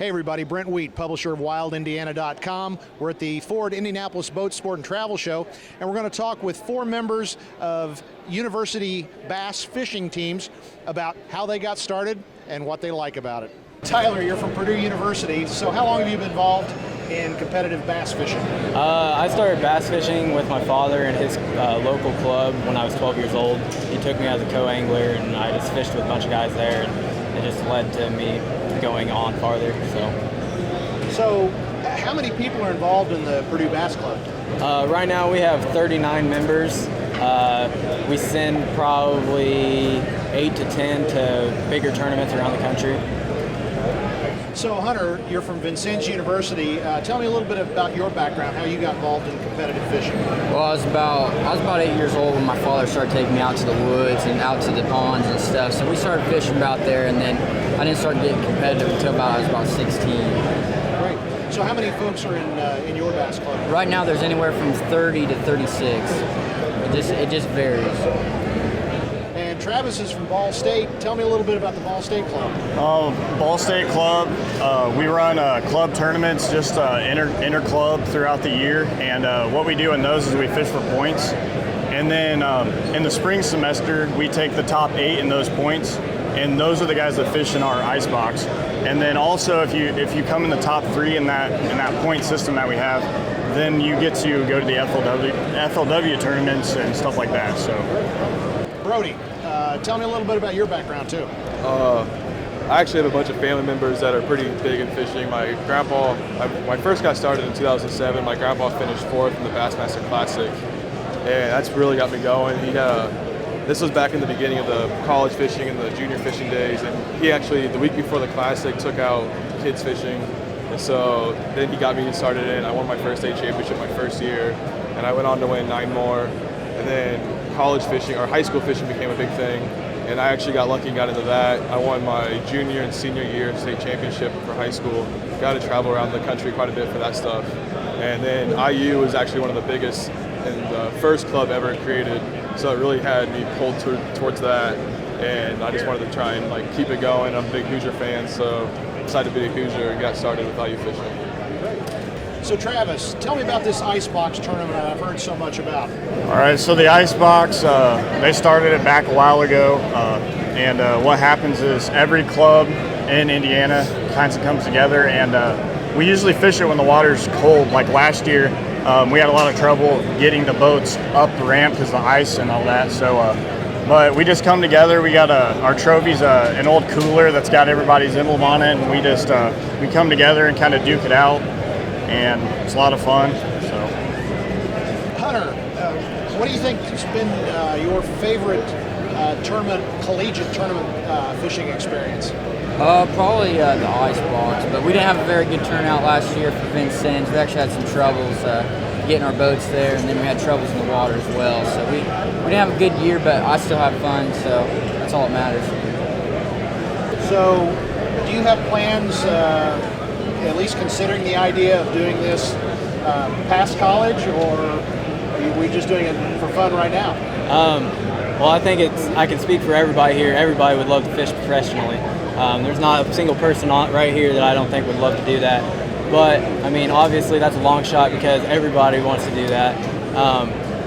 Hey everybody, Brent Wheat, publisher of WildIndiana.com. We're at the Ford Indianapolis Boat, Sport and Travel Show, and we're going to talk with 4 members of university bass fishing teams about how they got started and what they like about it. Tyler, you're from Purdue University, so how long have you been involved in competitive bass fishing? I started bass fishing with my father in his local club when I was 12 years old. He took me as a co-angler, and I just fished with a bunch of guys there, and it just led to me going on farther. So how many people are involved in the Purdue Bass Club? Right now we have 39 members. We send probably 8 to 10 to bigger tournaments around the country. So Hunter, you're from Vincennes University. Tell me a little bit about your background, how you got involved in competitive fishing. Well, I was about 8 years old when my father started taking me out to the woods and out to the ponds and stuff. So we started fishing about there, and then I didn't start getting competitive until I was about 16. Great. So how many folks are in your bass club? Right now, there's anywhere from 30 to 36. It just varies. And Travis is from Ball State. Tell me a little bit about the Ball State Club. Ball State Club, we run club tournaments, just inter-club throughout the year. And what we do in those is we fish for points. And then in the spring semester, we take the top 8 in those points. And those are the guys that fish in our ice box. And then also, if you come in the top 3 in that point system that we have, then you get to go to the FLW tournaments and stuff like that. So, Brody, tell me a little bit about your background too. I actually have a bunch of family members that are pretty big in fishing. My grandpa, when I first got started in 2007, my grandpa finished 4th in the Bassmaster Classic, and that's really got me going. This was back in the beginning of the college fishing and the junior fishing days, and he actually, the week before the Classic, took out kids fishing, and so then he got me started in. I won my first state championship my first year, and I went on to win 9 more, and then college fishing, or high school fishing, became a big thing, and I actually got lucky and got into that. I won my junior and senior year state championship for high school, got to travel around the country quite a bit for that stuff, and then IU was actually one of the biggest and the first club ever created. So it really had me pulled towards that, and I just wanted to try and keep it going. I'm a big Hoosier fan, so decided to be a Hoosier and got started with IU fishing. So Travis, tell me about this Icebox tournament I've heard so much about. all right, so the Icebox, they started it back a while ago, and what happens is every club in Indiana kind of comes together, and we usually fish it when the water's cold. Like last year, we had a lot of trouble getting the boats up the ramp because of the ice and all that. So, but we just come together. We got our trophies, an old cooler that's got everybody's emblem on it, and we just we come together and kind of duke it out, and it's a lot of fun. So, Hunter, what do you think has been your favorite collegiate tournament fishing experience? Probably the ice box, but we didn't have a very good turnout last year for Vincennes. We actually had some troubles getting our boats there, and then we had troubles in the water as well. So we didn't have a good year, but I still have fun, so that's all that matters. So do you have plans, at least considering the idea of doing this past college, or are we just doing it for fun right now? Well, I think I can speak for everybody here. Everybody would love to fish professionally. There's not a single person right here that I don't think would love to do that. But, I mean, obviously that's a long shot because everybody wants to do that.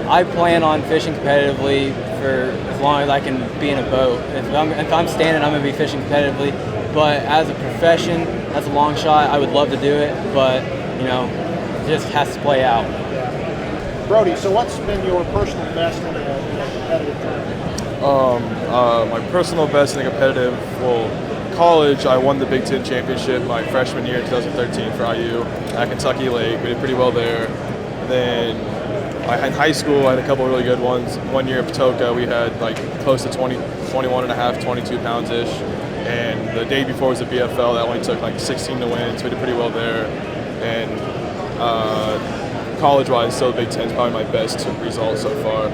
I plan on fishing competitively for as long as I can be in a boat. If I'm standing, I'm going to be fishing competitively. But as a profession, that's a long shot. I would love to do it, but, it just has to play out. Brody, so what's been your personal best in a competitive tournament? My personal best in a competitive, college, I won the Big Ten championship my freshman year in 2013 for IU at Kentucky Lake. We did pretty well there. And then in high school, I had a couple really good ones. One year at Patoka, we had close to 21 and a half, 22 pounds-ish. And the day before was the BFL. That only took 16 to win, so we did pretty well there. And college-wise, still the Big Ten is probably my best result so far.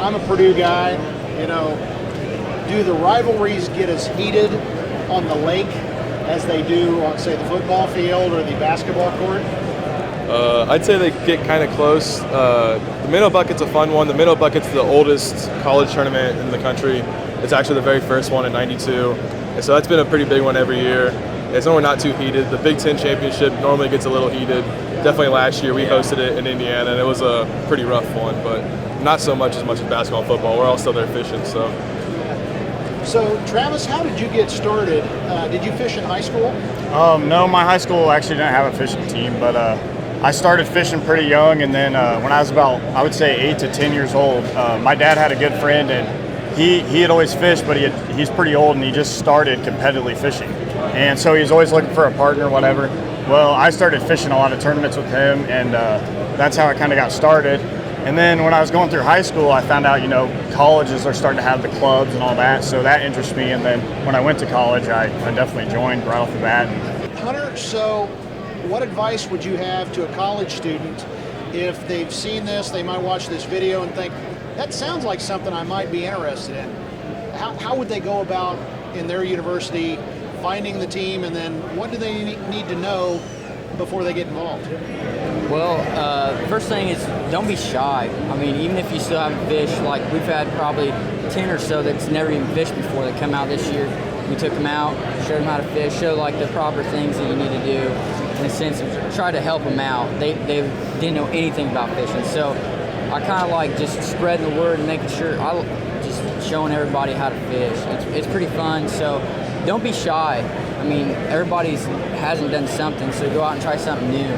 I'm a Purdue guy. Do the rivalries get as heated on the lake as they do on, say, the football field or the basketball court? I'd say they get kind of close. The Minnow Bucket's a fun one. The Minnow Bucket's the oldest college tournament in the country. It's actually the very first one in '92. And so that's been a pretty big one every year. It's normally not too heated. The Big Ten championship normally gets a little heated. Definitely last year we hosted it in Indiana, and it was a pretty rough one, but not so much as basketball and football. We're all still there fishing. So Travis, how did you get started? Did you fish in high school? No, my high school actually didn't have a fishing team, but I started fishing pretty young, and then when I was about, I would say 8 to 10 years old, my dad had a good friend, and he had always fished, but he's pretty old, and he just started competitively fishing. And so he was always looking for a partner, whatever. Well, I started fishing a lot of tournaments with him, and that's how I kind of got started. And then when I was going through high school, I found out, colleges are starting to have the clubs and all that, so that interested me. And then when I went to college, I definitely joined right off the bat. Hunter, so what advice would you have to a college student if they've seen this, they might watch this video and think, that sounds like something I might be interested in? How would they go about in their university finding the team, and then what do they need to know before they get involved? Well, first thing is don't be shy. I mean, even if you still haven't fished, like we've had probably 10 or so that's never even fished before that come out this year. We took them out, showed them how to fish, showed like the proper things that you need to do, in a sense of try to help them out. They didn't know anything about fishing, so I kind of like just spreading the word and making sure, just showing everybody how to fish. It's pretty fun, so don't be shy. I mean, everybody hasn't done something, so go out and try something new.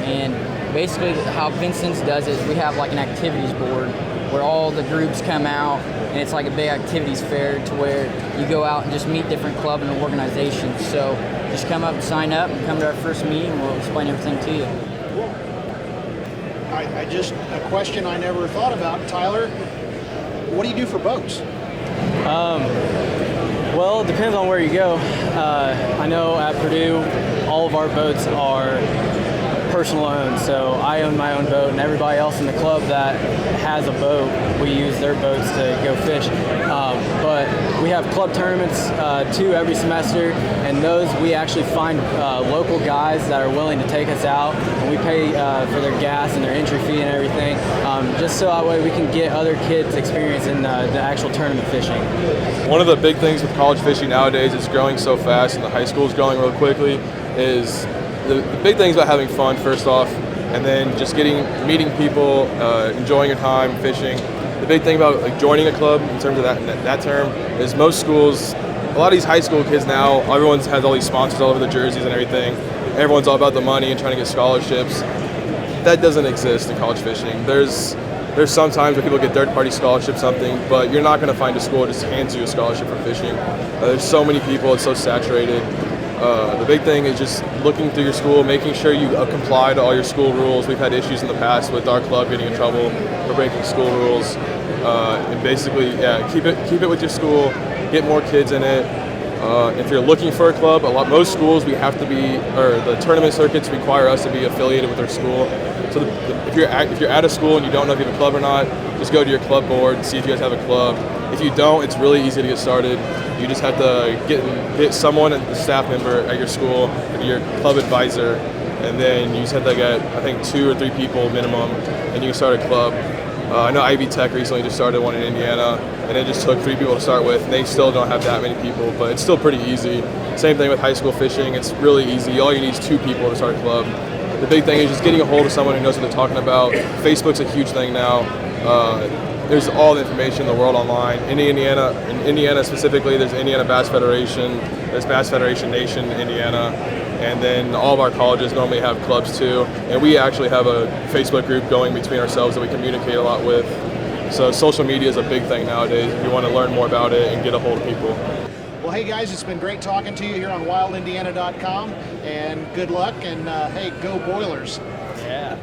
And basically how Vincennes does it is we have like an activities board where all the groups come out, and it's like a big activities fair to where you go out and just meet different club and organizations. So just come up and sign up and come to our first meeting, and we'll explain everything to you. A question I never thought about, Tyler, what do you do for boats? Well, it depends on where you go. I know at Purdue, all of our boats are personal owned, so I own my own boat, and everybody else in the club that has a boat, we use their boats to go fish. But we have club tournaments, 2 every semester, and those we actually find local guys that are willing to take us out, and we pay for their gas and their entry fee and everything, just so that way we can get other kids experience in the actual tournament fishing. One of the big things with college fishing nowadays is growing so fast, and the high school is growing real quickly, is the big things about having fun first off, and then just meeting people, enjoying your time fishing. The big thing about joining a club in terms of that term is most schools, a lot of these high school kids now, everyone has all these sponsors all over the jerseys and everything. Everyone's all about the money and trying to get scholarships. That doesn't exist in college fishing. There's some times where people get third-party scholarships, something, but you're not going to find a school that just hands you a scholarship for fishing. There's so many people, it's so saturated. The big thing is just looking through your school, making sure you comply to all your school rules. We've had issues in the past with our club getting in trouble for breaking school rules. And basically, keep it with your school, get more kids in it. If you're looking for a club, most schools the tournament circuits require us to be affiliated with their school. So if you're at a school and you don't know if you have a club or not, just go to your club board, see if you guys have a club. If you don't, it's really easy to get started. You just have to get someone, a staff member at your school, your club advisor, and then you just have to get, I think, 2 or 3 people minimum, and you can start a club. I know Ivy Tech recently just started one in Indiana, and it just took 3 people to start with, and they still don't have that many people, but it's still pretty easy. Same thing with high school fishing. It's really easy. All you need is 2 people to start a club. The big thing is just getting a hold of someone who knows what they're talking about. Facebook's a huge thing now. There's all the information in the world online. In Indiana specifically, there's Indiana Bass Federation, there's Bass Federation Nation in Indiana, and then all of our colleges normally have clubs too. And we actually have a Facebook group going between ourselves that we communicate a lot with. So social media is a big thing nowadays if you want to learn more about it and get a hold of people. Well, hey guys, it's been great talking to you here on wildindiana.com, and good luck, and hey, go Boilers. Yeah.